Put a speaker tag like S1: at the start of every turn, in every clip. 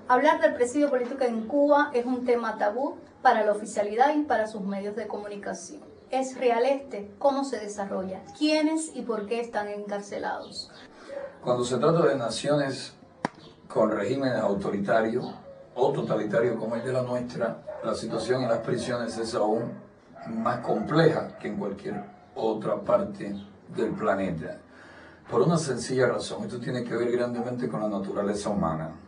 S1: Hablar del presidio político en Cuba es un tema tabú para la oficialidad y para sus medios de comunicación. ¿Es real este? ¿Cómo se desarrolla? ¿Quiénes y por qué están encarcelados?
S2: Cuando se trata de naciones con regímenes autoritarios o totalitarios como el de la nuestra, la situación en las prisiones es aún más compleja que en cualquier otra parte del planeta. Por una sencilla razón, esto tiene que ver grandemente con la naturaleza humana.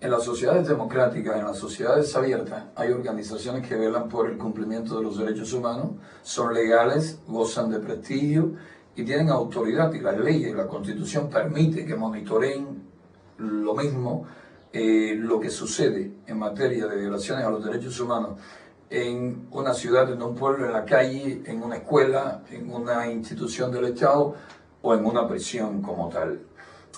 S2: En las sociedades democráticas, en las sociedades abiertas, hay organizaciones que velan por el cumplimiento de los derechos humanos, son legales, gozan de prestigio y tienen autoridad, y las leyes y la Constitución permite que monitoreen lo mismo lo que sucede en materia de violaciones a los derechos humanos en una ciudad, en un pueblo, en la calle, en una escuela, en una institución del Estado o en una prisión como tal.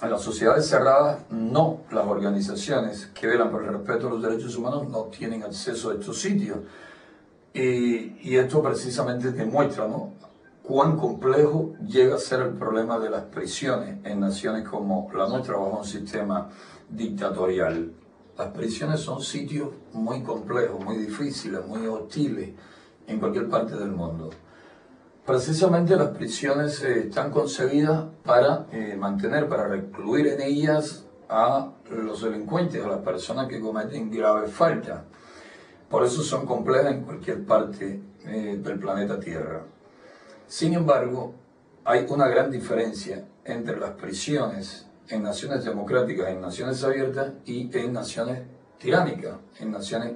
S2: En las sociedades cerradas, no, las organizaciones que velan por el respeto de los derechos humanos no tienen acceso a estos sitios. Y esto precisamente demuestra, ¿no?, cuán complejo llega a ser el problema de las prisiones en naciones como la nuestra bajo un sistema dictatorial. Las prisiones son sitios muy complejos, muy difíciles, muy hostiles en cualquier parte del mundo. Precisamente las prisiones están concebidas para para recluir en ellas a los delincuentes, a las personas que cometen graves faltas. Por eso son complejas en cualquier parte del planeta Tierra. Sin embargo, hay una gran diferencia entre las prisiones en naciones democráticas, en naciones abiertas y en naciones tiránicas, en naciones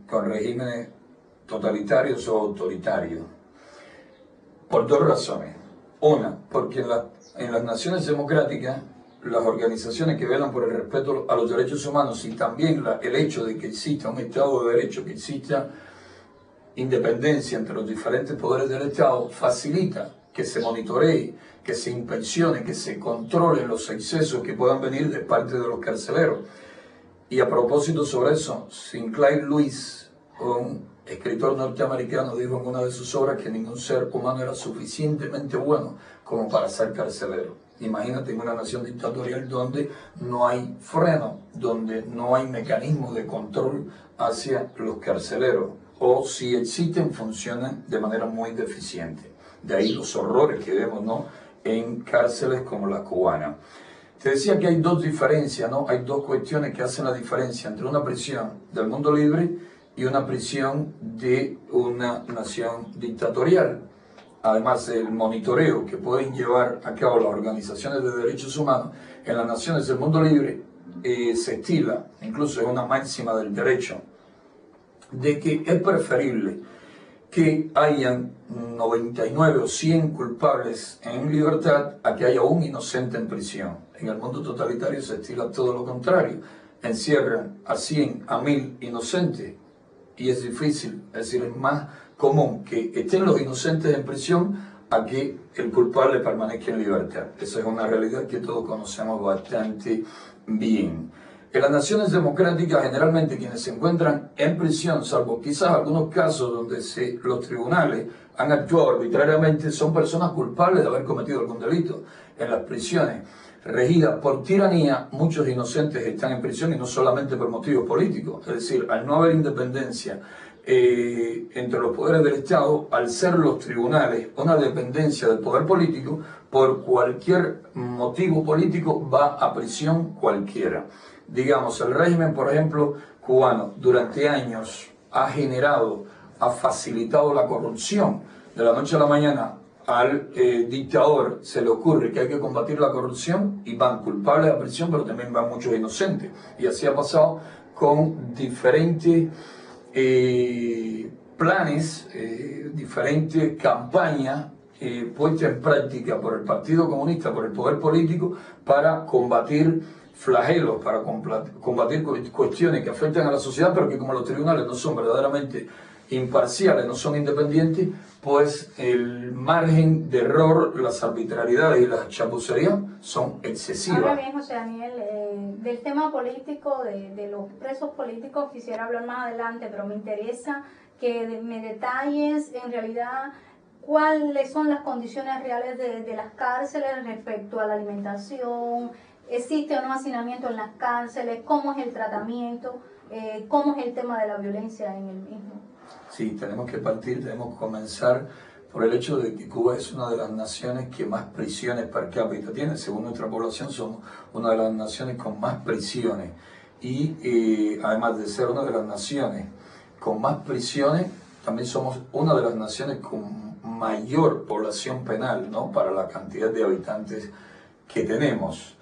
S2: con regímenes totalitarios o autoritarios. Por dos razones. Una, porque en las naciones democráticas, las organizaciones que velan por el respeto a los derechos humanos y también el hecho de que exista un Estado de Derecho, que exista independencia entre los diferentes poderes del Estado, facilita que se monitoree, que se inspeccione, que se controlen los excesos que puedan venir de parte de los carceleros. Y a propósito sobre eso, Sinclair Lewis, un escritor norteamericano, dijo en una de sus obras que ningún ser humano era suficientemente bueno como para ser carcelero. Imagínate en una nación dictatorial donde no hay freno, donde no hay mecanismos de control hacia los carceleros, o si existen, funcionan de manera muy deficiente. De ahí los horrores que vemos, ¿no?, en cárceles como la cubana. Te decía que hay dos diferencias, ¿no? Hay dos cuestiones que hacen la diferencia entre una prisión del mundo libre y una prisión de una nación dictatorial. Además del monitoreo que pueden llevar a cabo las organizaciones de derechos humanos en las naciones del mundo libre, se estila, incluso es una máxima del derecho, de que es preferible que hayan 99 o 100 culpables en libertad a que haya un inocente en prisión. En el mundo totalitario se estila todo lo contrario. Encierran a 100, a 1000 inocentes y es difícil, es decir, es más común que estén los inocentes en prisión a que el culpable permanezca en libertad. Esa es una realidad que todos conocemos bastante bien. En las naciones democráticas, generalmente quienes se encuentran en prisión, salvo quizás algunos casos donde los tribunales han actuado arbitrariamente, son personas culpables de haber cometido algún delito. En las prisiones regidas por tiranía, muchos inocentes están en prisión y no solamente por motivos políticos. Es decir, al no haber independencia entre los poderes del Estado, al ser los tribunales una dependencia del poder político, por cualquier motivo político va a prisión cualquiera. Digamos, el régimen, por ejemplo, cubano, durante años ha facilitado la corrupción. De la noche a la mañana al dictador se le ocurre que hay que combatir la corrupción y van culpables a prisión, pero también van muchos inocentes. Y así ha pasado con diferentes planes, diferentes campañas puestas en práctica por el Partido Comunista, por el poder político, para combatir flagelos, para combatir cuestiones que afectan a la sociedad, pero que como los tribunales no son verdaderamente imparciales, no son independientes, pues el margen de error, las arbitrariedades y las chapucerías son excesivas.
S1: Ahora bien, José Daniel, del tema político, de los presos políticos, quisiera hablar más adelante, pero me interesa que me detalles en realidad cuáles son las condiciones reales de las cárceles respecto a la alimentación, ¿Existe o no hacinamiento en las cárceles? ¿Cómo es el tratamiento? ¿Cómo es el tema de la violencia en el mismo?
S2: Sí, tenemos que comenzar por el hecho de que Cuba es una de las naciones que más prisiones per cápita tiene. Según nuestra población, somos una de las naciones con más prisiones. Y además de ser una de las naciones con más prisiones, también somos una de las naciones con mayor población penal, ¿no? Para la cantidad de habitantes que tenemos.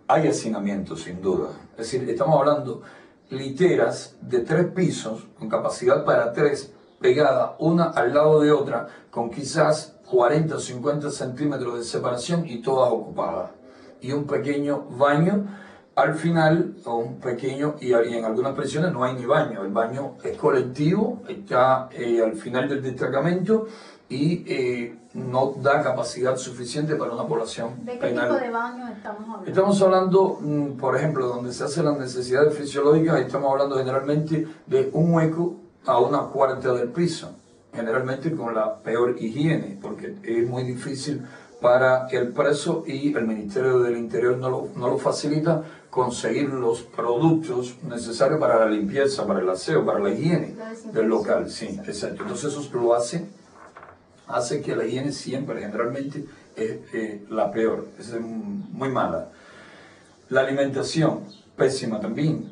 S2: Hay hacinamiento, sin duda. Es decir, estamos hablando literas de 3 pisos, con capacidad para 3, pegadas una al lado de otra, con quizás 40 o 50 centímetros de separación y todas ocupadas. Y un pequeño baño al final, o un pequeño, y en algunas prisiones no hay ni baño. El baño es colectivo, está al final del destacamento y no da capacidad suficiente para una población
S1: penal. ¿De qué tipo de baño estamos hablando?
S2: Estamos hablando, por ejemplo, donde se hacen las necesidades fisiológicas, estamos hablando generalmente de un hueco a una cuarta del piso, generalmente con la peor higiene, porque es muy difícil para el preso y el Ministerio del Interior no lo facilita conseguir los productos necesarios para la limpieza, para el aseo, para la higiene del local. Sí, exacto. Entonces eso lo hace que la higiene siempre, generalmente, es la peor, es muy mala. La alimentación, pésima también.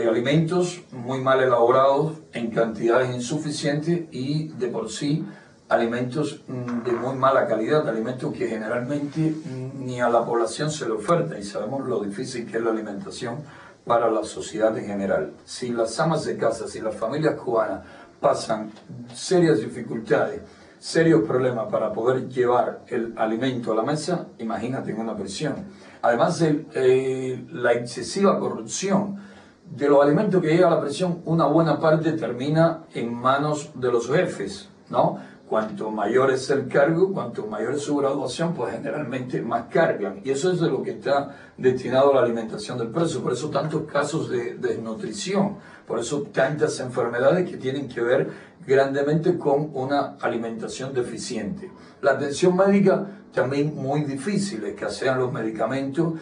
S2: Alimentos muy mal elaborados, en cantidades insuficientes y de por sí alimentos de muy mala calidad, alimentos que generalmente ni a la población se le oferta, y sabemos lo difícil que es la alimentación para la sociedad en general. Si las amas de casa, si las familias cubanas pasan serias dificultades, serios problemas para poder llevar el alimento a la mesa, imagínate en una prisión. Además de la excesiva corrupción de los alimentos que llegan a la prisión, una buena parte termina en manos de los jefes, ¿no? Cuanto mayor es el cargo, cuanto mayor es su graduación, pues generalmente más cargan. Y eso es de lo que está destinado a la alimentación del preso. Por eso tantos casos de desnutrición, por eso tantas enfermedades que tienen que ver grandemente con una alimentación deficiente. La atención médica también muy difícil, escasean los medicamentos.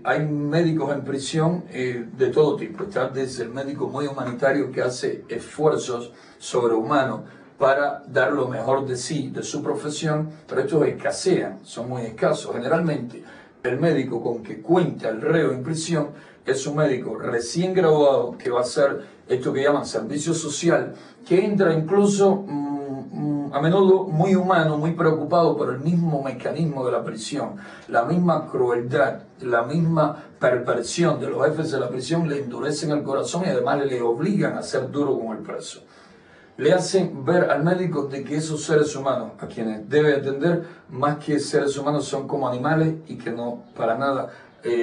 S2: Hay médicos en prisión de todo tipo. Está desde el médico muy humanitario que hace esfuerzos sobrehumanos para dar lo mejor de sí, de su profesión, pero estos escasean, son muy escasos. Generalmente, el médico con que cuenta el reo en prisión es un médico recién graduado que va a hacer esto que llaman servicio social, que entra incluso a menudo muy humano, muy preocupado por el mismo mecanismo de la prisión, la misma crueldad, la misma perversión de los jefes de la prisión le endurecen el corazón y además le obligan a ser duro con el preso. Le hacen ver al médico de que esos seres humanos, a quienes debe atender, más que seres humanos son como animales y que no para nada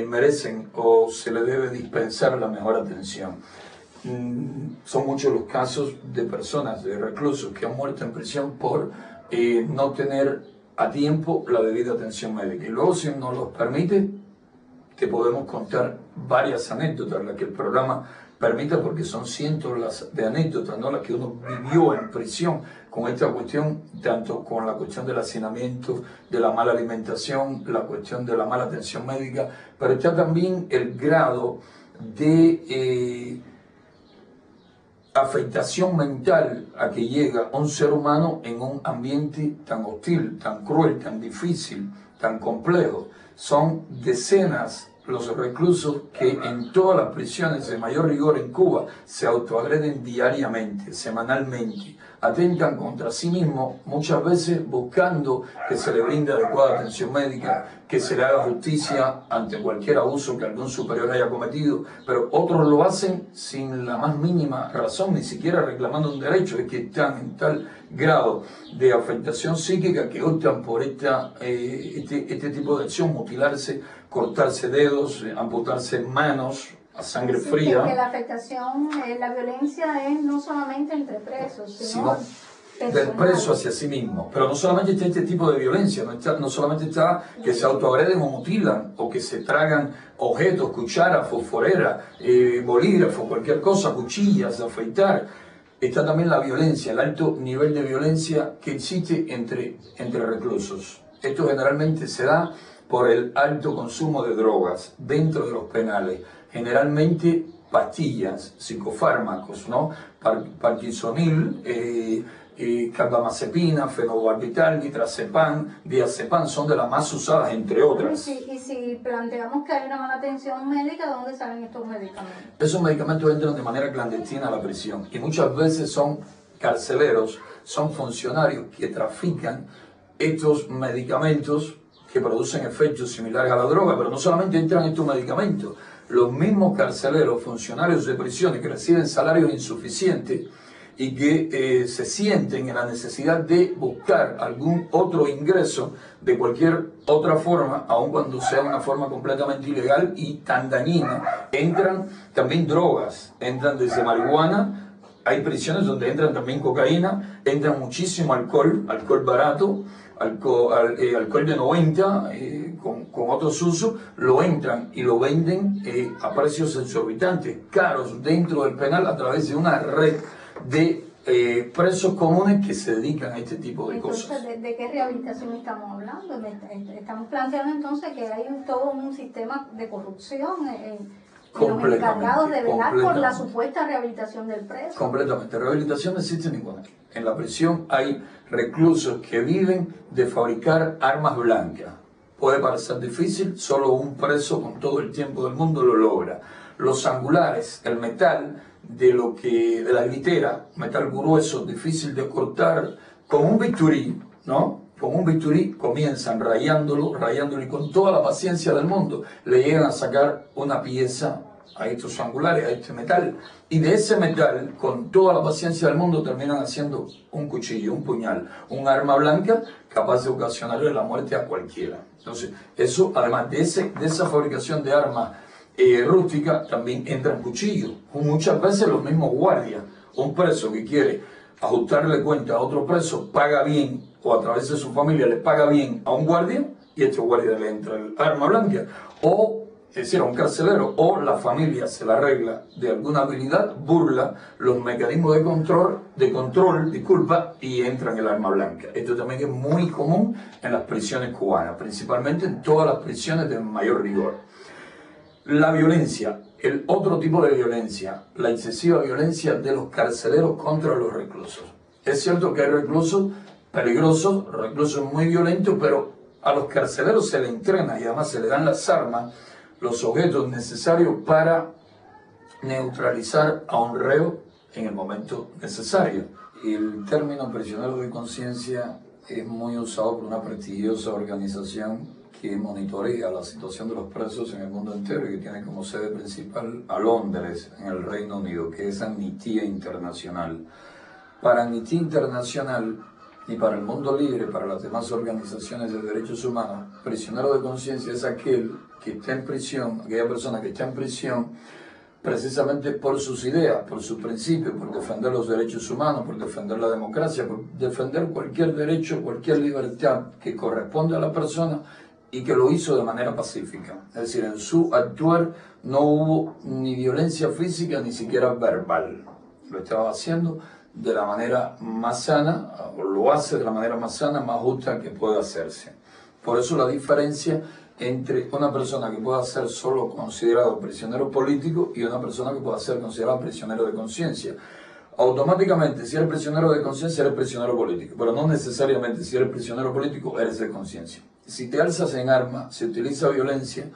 S2: merecen o se le debe dispensar la mejor atención. Son muchos los casos de personas, de reclusos que han muerto en prisión por no tener a tiempo la debida atención médica. Y luego, si nos los permite, te podemos contar varias anécdotas, las que el programa permita, porque son cientos de anécdotas, ¿no? Las que uno vivió en prisión con esta cuestión, tanto con la cuestión del hacinamiento, de la mala alimentación, la cuestión de la mala atención médica, pero está también el grado de afectación mental a que llega un ser humano en un ambiente tan hostil, tan cruel, tan difícil, tan complejo. Son decenas los reclusos que en todas las prisiones de mayor rigor en Cuba se autoagreden diariamente, semanalmente, atentan contra sí mismos, muchas veces buscando que se le brinde adecuada atención médica, que se le haga justicia ante cualquier abuso que algún superior haya cometido, pero otros lo hacen sin la más mínima razón, ni siquiera reclamando un derecho. Es que están en tal grado de afectación psíquica que optan por este tipo de acción, mutilarse, cortarse dedos, amputarse manos a sangre fría.
S1: Que la afectación, la violencia es no solamente entre presos, sino
S2: del preso hacia sí mismo. Pero no solamente está este tipo de violencia, no solamente está que se autoagreden o mutilan, o que se tragan objetos, cucharas, fosforeras, bolígrafos, cualquier cosa, cuchillas, afeitar. Está también la violencia, el alto nivel de violencia que existe entre reclusos. Esto generalmente se da por el alto consumo de drogas dentro de los penales, generalmente pastillas, psicofármacos, ¿no? Parkinsonil, carbamazepina, fenobarbital, nitrazepam, diazepam, son de las más usadas, entre otras.
S1: Y si planteamos que hay una mala atención médica, ¿de dónde salen estos medicamentos?
S2: Esos medicamentos entran de manera clandestina a la prisión y muchas veces son carceleros, son funcionarios que trafican estos medicamentos que producen efectos similares a la droga, pero no solamente entran estos medicamentos, los mismos carceleros, funcionarios de prisiones que reciben salarios insuficientes y que se sienten en la necesidad de buscar algún otro ingreso de cualquier otra forma, aun cuando sea una forma completamente ilegal y tan dañina. Entran también drogas, entran desde marihuana, hay prisiones donde entran también cocaína, entran muchísimo alcohol barato, alcohol de 90, con otros usos, lo entran y lo venden a precios exorbitantes, caros dentro del penal a través de una red de presos comunes que se dedican a este tipo de cosas.
S1: Entonces, ¿de qué rehabilitación estamos hablando? Estamos planteando entonces que hay todo un sistema de corrupción los encargados de velar por la supuesta rehabilitación del preso.
S2: Completamente. Rehabilitación no existe ninguna. En la prisión hay reclusos que viven de fabricar armas blancas. Puede parecer difícil, solo un preso con todo el tiempo del mundo lo logra. Los angulares, el metal de la litera, metal grueso, difícil de cortar, con un bisturí, ¿no? Con un bisturí comienzan rayándolo y con toda la paciencia del mundo le llegan a sacar una pieza a estos angulares, a este metal. Y de ese metal, con toda la paciencia del mundo, terminan haciendo un cuchillo, un puñal, un arma blanca capaz de ocasionarle la muerte a cualquiera. Entonces, eso, además de esa fabricación de armas rústica, también entran cuchillos. Muchas veces los mismos guardias, un preso que quiere ajustarle cuenta a otro preso, paga bien, o a través de su familia le paga bien a un guardia, y este guardia le entra el arma blanca, o es decir, a un carcelero, o la familia se la arregla de alguna habilidad, burla los mecanismos de control, y entra en el arma blanca. Esto también es muy común en las prisiones cubanas, principalmente en todas las prisiones de mayor rigor. La violencia, el otro tipo de violencia, la excesiva violencia de los carceleros contra los reclusos. Es cierto que hay reclusos peligrosos, reclusos muy violentos, pero a los carceleros se les entrena y además se les dan las armas, los objetos necesarios para neutralizar a un reo en el momento necesario. El término prisionero de conciencia es muy usado por una prestigiosa organización que monitorea la situación de los presos en el mundo entero y que tiene como sede principal a Londres, en el Reino Unido, que es Amnistía Internacional. Para Amnistía Internacional y para el mundo libre, para las demás organizaciones de derechos humanos, prisionero de conciencia es aquel que está en prisión, aquella persona que está en prisión precisamente por sus ideas, por sus principios, por defender los derechos humanos, por defender la democracia, por defender cualquier derecho, cualquier libertad que corresponde a la persona y que lo hizo de manera pacífica. Es decir, en su actuar no hubo ni violencia física ni siquiera verbal. Lo estaba haciendo de la manera más sana, o lo hace de la manera más sana, más justa que pueda hacerse. Por eso la diferencia entre una persona que pueda ser solo considerado prisionero político y una persona que pueda ser considerado prisionero de conciencia. Automáticamente, si eres prisionero de conciencia, eres prisionero político, pero no necesariamente si eres prisionero político, eres de conciencia. Si te alzas en armas, se utiliza violencia,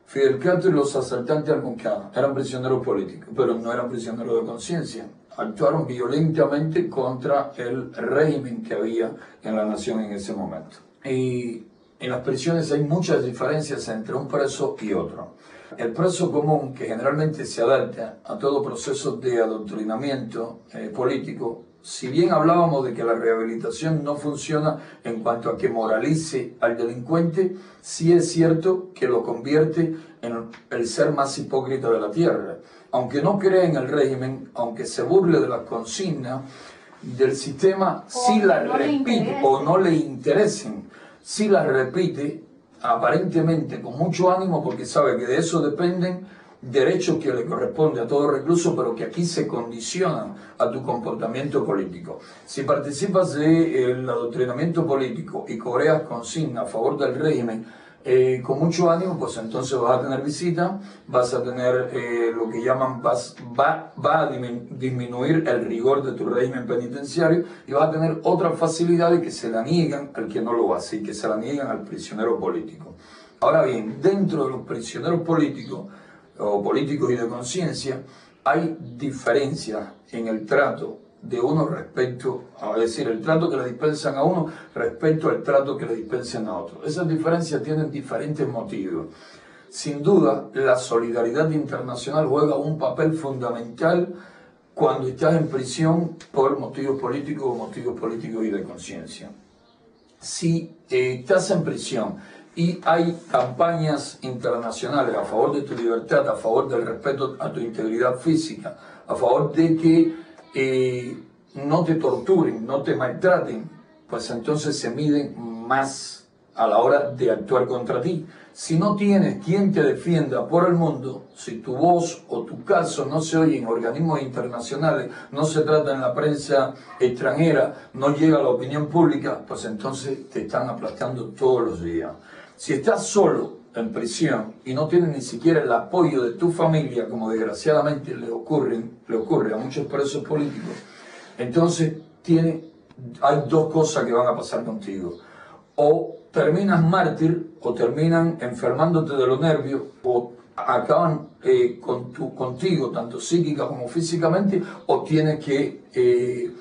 S2: Fidel Castro y los asaltantes al Moncada eran prisioneros políticos, pero no eran prisioneros de conciencia. Actuaron violentamente contra el régimen que había en la nación en ese momento. Y en las prisiones hay muchas diferencias entre un preso y otro. El preso común, que generalmente se adapta a todo proceso de adoctrinamiento político, si bien hablábamos de que la rehabilitación no funciona en cuanto a que moralice al delincuente, sí es cierto que lo convierte en el ser más hipócrita de la tierra. Aunque no crea en el régimen, aunque se burle de las consignas del sistema, sí las repite o no le interesen, sí las repite aparentemente con mucho ánimo porque sabe que de eso dependen derechos que le corresponde a todo recluso, pero que aquí se condicionan a tu comportamiento político. Si participas del adoctrinamiento político y coreas consigna a favor del régimen, con mucho ánimo, pues entonces vas a tener visita, vas a tener lo que llaman, va a disminuir el rigor de tu régimen penitenciario y vas a tener otras facilidades que se la niegan al que no lo hace y que se la niegan al prisionero político. Ahora bien, dentro de los prisioneros políticos o políticos y de conciencia, hay diferencias en el trato de uno respecto, es decir, el trato que le dispensan a uno respecto al trato que le dispensan a otro. Esas diferencias tienen diferentes motivos. Sin duda, la solidaridad internacional juega un papel fundamental cuando estás en prisión por motivos políticos y de conciencia. Si estás en prisión y hay campañas internacionales a favor de tu libertad, a favor del respeto a tu integridad física, a favor de que no te torturen, no te maltraten, pues entonces se miden más a la hora de actuar contra ti. Si no tienes quien te defienda por el mundo, si tu voz o tu caso no se oye en organismos internacionales, no se trata en la prensa extranjera, no llega a la opinión pública, pues entonces te están aplastando todos los días. Si estás solo en prisión y no tienes ni siquiera el apoyo de tu familia, como desgraciadamente le ocurre a muchos presos políticos, entonces hay dos cosas que van a pasar contigo. O terminas mártir, o terminan enfermándote de los nervios, o acaban contigo, tanto psíquica como físicamente, o tienes que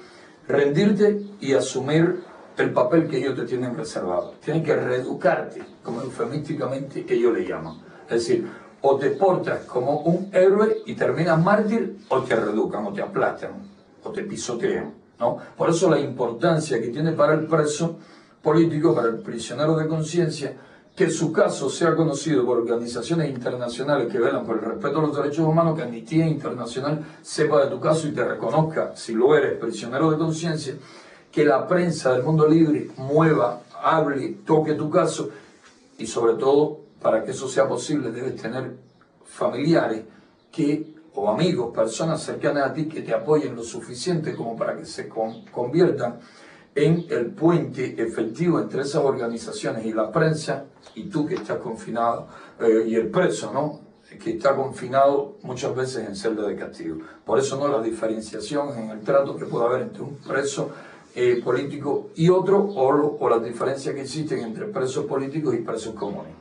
S2: rendirte y asumir el papel que ellos te tienen reservado. Tienen que reeducarte, como eufemísticamente ellos le llaman. Es decir, o te portas como un héroe y terminas mártir, o te reeducan, o te aplastan, o te pisotean, ¿no? Por eso la importancia que tiene para el preso político, para el prisionero de conciencia, que su caso sea conocido por organizaciones internacionales que velan por el respeto a los derechos humanos, que Amnistía Internacional sepa de tu caso y te reconozca, si lo eres, prisionero de conciencia, que la prensa del mundo libre mueva, hable, toque tu caso, y sobre todo, para que eso sea posible, debes tener familiares o amigos, personas cercanas a ti que te apoyen lo suficiente como para que se conviertan en el puente efectivo entre esas organizaciones y la prensa, y tú que estás confinado, y el preso, ¿no?, que está confinado muchas veces en celda de castigo. Por eso no la diferenciación en el trato que puede haber entre un preso político y otro, o las diferencias que existen entre presos políticos y presos comunes.